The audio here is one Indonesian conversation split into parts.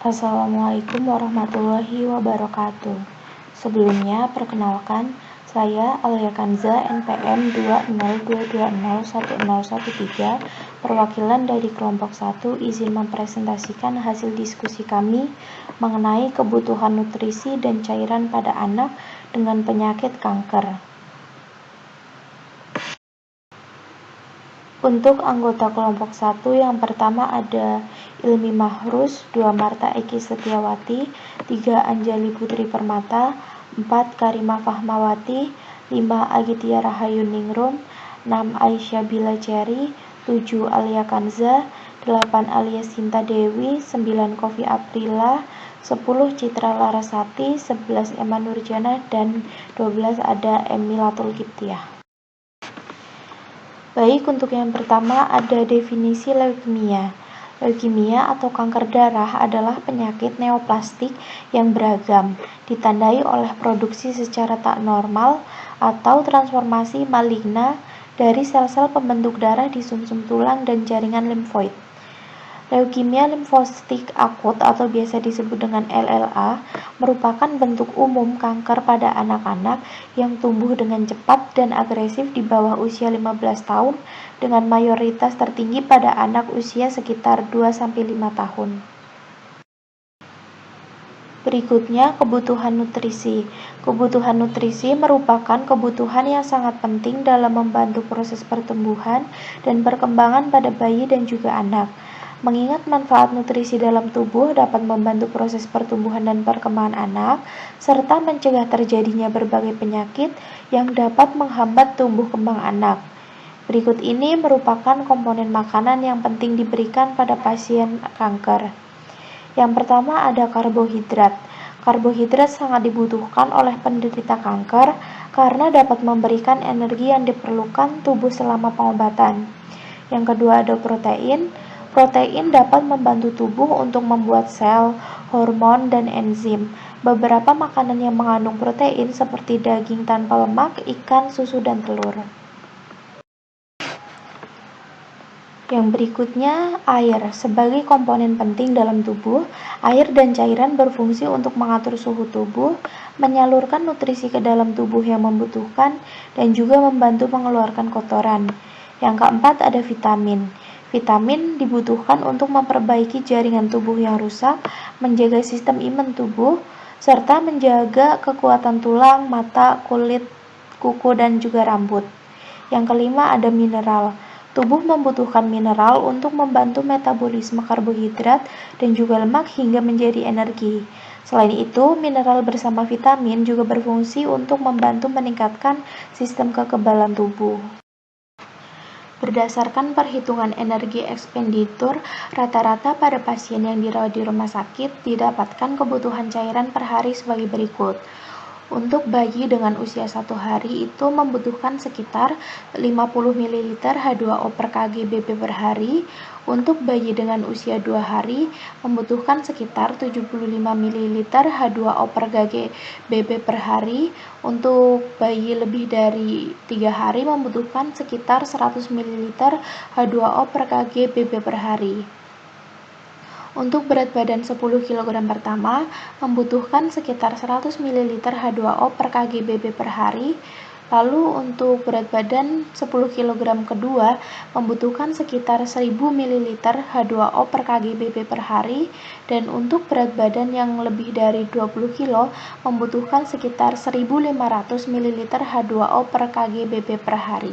Assalamualaikum warahmatullahi wabarakatuh. Sebelumnya, perkenalkan, saya Alia Kanza, NPM 202201013, perwakilan dari kelompok 1, izin mempresentasikan hasil diskusi kami mengenai kebutuhan nutrisi dan cairan pada anak dengan penyakit kanker. Untuk anggota kelompok 1 yang pertama ada Ilmi Mahrus, 2 Marta Eki Setiawati, 3 Anjali Putri Permata, 4 Karimah Fahmawati, 5 Agitya Rahayu Ningrum, 6 Aisyah Bila Cherry, 7 Alia Kanza, 8 Alia Sinta Dewi, 9 Kofi Aprila, 10 Citra Larasati, 11 Emma Nurjana, dan 12 ada Emilatul Kiptiah. Baik, untuk yang pertama ada definisi leukemia. Leukemia atau kanker darah adalah penyakit neoplastik yang beragam, ditandai oleh produksi secara tak normal atau transformasi maligna dari sel-sel pembentuk darah di sumsum tulang dan jaringan limfoid. Leukemia limfositik akut atau biasa disebut dengan LLA merupakan bentuk umum kanker pada anak-anak yang tumbuh dengan cepat dan agresif di bawah usia 15 tahun dengan mayoritas tertinggi pada anak usia sekitar 2-5 tahun. Berikutnya, kebutuhan nutrisi. Kebutuhan nutrisi merupakan kebutuhan yang sangat penting dalam membantu proses pertumbuhan dan perkembangan pada bayi dan juga anak. Mengingat manfaat nutrisi dalam tubuh dapat membantu proses pertumbuhan dan perkembangan anak, serta mencegah terjadinya berbagai penyakit yang dapat menghambat tumbuh kembang anak. Berikut ini merupakan komponen makanan yang penting diberikan pada pasien kanker. Yang pertama ada karbohidrat. Karbohidrat sangat dibutuhkan oleh penderita kanker karena dapat memberikan energi yang diperlukan tubuh selama pengobatan. Yang kedua ada protein. Protein dapat membantu tubuh untuk membuat sel, hormon, dan enzim. Beberapa makanan yang mengandung protein seperti daging tanpa lemak, ikan, susu, dan telur. Yang berikutnya, air. Sebagai komponen penting dalam tubuh, air dan cairan berfungsi untuk mengatur suhu tubuh, menyalurkan nutrisi ke dalam tubuh yang membutuhkan, dan juga membantu mengeluarkan kotoran. Yang keempat ada vitamin. Vitamin dibutuhkan untuk memperbaiki jaringan tubuh yang rusak, menjaga sistem imun tubuh, serta menjaga kekuatan tulang, mata, kulit, kuku, dan juga rambut. Yang kelima ada mineral. Tubuh membutuhkan mineral untuk membantu metabolisme karbohidrat dan juga lemak hingga menjadi energi. Selain itu, mineral bersama vitamin juga berfungsi untuk membantu meningkatkan sistem kekebalan tubuh. Berdasarkan perhitungan energi ekspenditur, rata-rata pada pasien yang dirawat di rumah sakit didapatkan kebutuhan cairan per hari sebagai berikut. Untuk bayi dengan usia 1 hari itu membutuhkan sekitar 50 ml H2O per kg BB per hari. Untuk bayi dengan usia 2 hari membutuhkan sekitar 75 ml H2O per kg BB per hari. Untuk bayi lebih dari 3 hari membutuhkan sekitar 100 ml H2O per kg BB per hari. Untuk berat badan 10 kg pertama membutuhkan sekitar 100 ml H2O per kg BB per hari. Lalu untuk berat badan 10 kg kedua membutuhkan sekitar 1000 ml H2O per kg BB per hari, dan untuk berat badan yang lebih dari 20 kg membutuhkan sekitar 1500 ml H2O per kg BB per hari.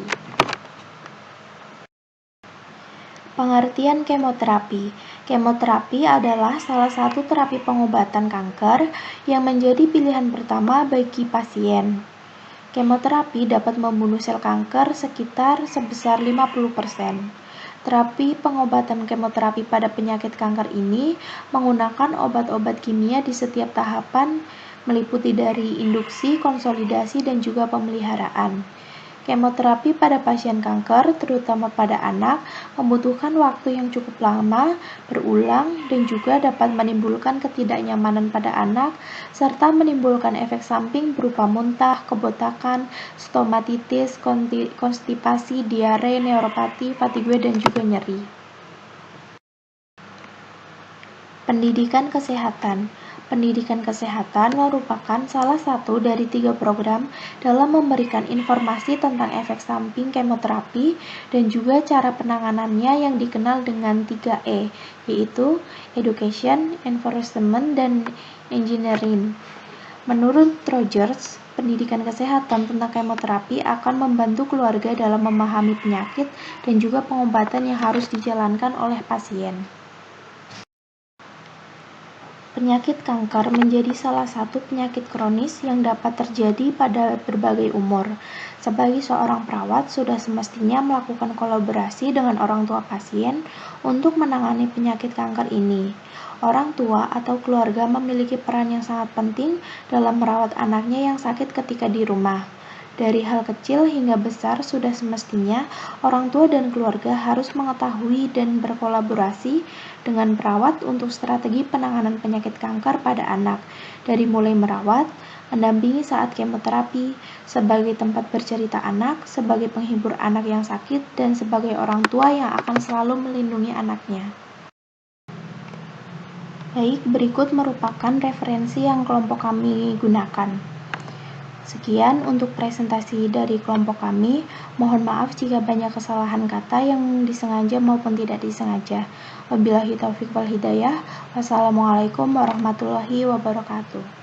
Pengertian kemoterapi. Kemoterapi adalah salah satu terapi pengobatan kanker yang menjadi pilihan pertama bagi pasien. Kemoterapi dapat membunuh sel kanker sekitar sebesar 50%. Terapi pengobatan kemoterapi pada penyakit kanker ini menggunakan obat-obat kimia di setiap tahapan, meliputi dari induksi, konsolidasi, dan juga pemeliharaan. Kemoterapi pada pasien kanker, terutama pada anak, membutuhkan waktu yang cukup lama, berulang, dan juga dapat menimbulkan ketidaknyamanan pada anak, serta menimbulkan efek samping berupa muntah, kebotakan, stomatitis, konstipasi, diare, neuropati, fatigue, dan juga nyeri. Pendidikan kesehatan. Pendidikan kesehatan merupakan salah satu dari 3 program dalam memberikan informasi tentang efek samping kemoterapi dan juga cara penanganannya yang dikenal dengan 3E, yaitu Education, Enforcement, dan Engineering. Menurut Rogers, pendidikan kesehatan tentang kemoterapi akan membantu keluarga dalam memahami penyakit dan juga pengobatan yang harus dijalankan oleh pasien. Penyakit kanker menjadi salah satu penyakit kronis yang dapat terjadi pada berbagai umur. Sebagai seorang perawat, sudah semestinya melakukan kolaborasi dengan orang tua pasien untuk menangani penyakit kanker ini. Orang tua atau keluarga memiliki peran yang sangat penting dalam merawat anaknya yang sakit ketika di rumah. Dari hal kecil hingga besar, sudah semestinya orang tua dan keluarga harus mengetahui dan berkolaborasi dengan perawat untuk strategi penanganan penyakit kanker pada anak, dari mulai merawat, mendampingi saat kemoterapi, sebagai tempat bercerita anak, sebagai penghibur anak yang sakit, dan sebagai orang tua yang akan selalu melindungi anaknya. Baik, berikut merupakan referensi yang kelompok kami gunakan. Sekian untuk presentasi dari kelompok kami. Mohon maaf jika banyak kesalahan kata yang disengaja maupun tidak disengaja. Wabillahi taufiq wal hidayah. Wassalamualaikum warahmatullahi wabarakatuh.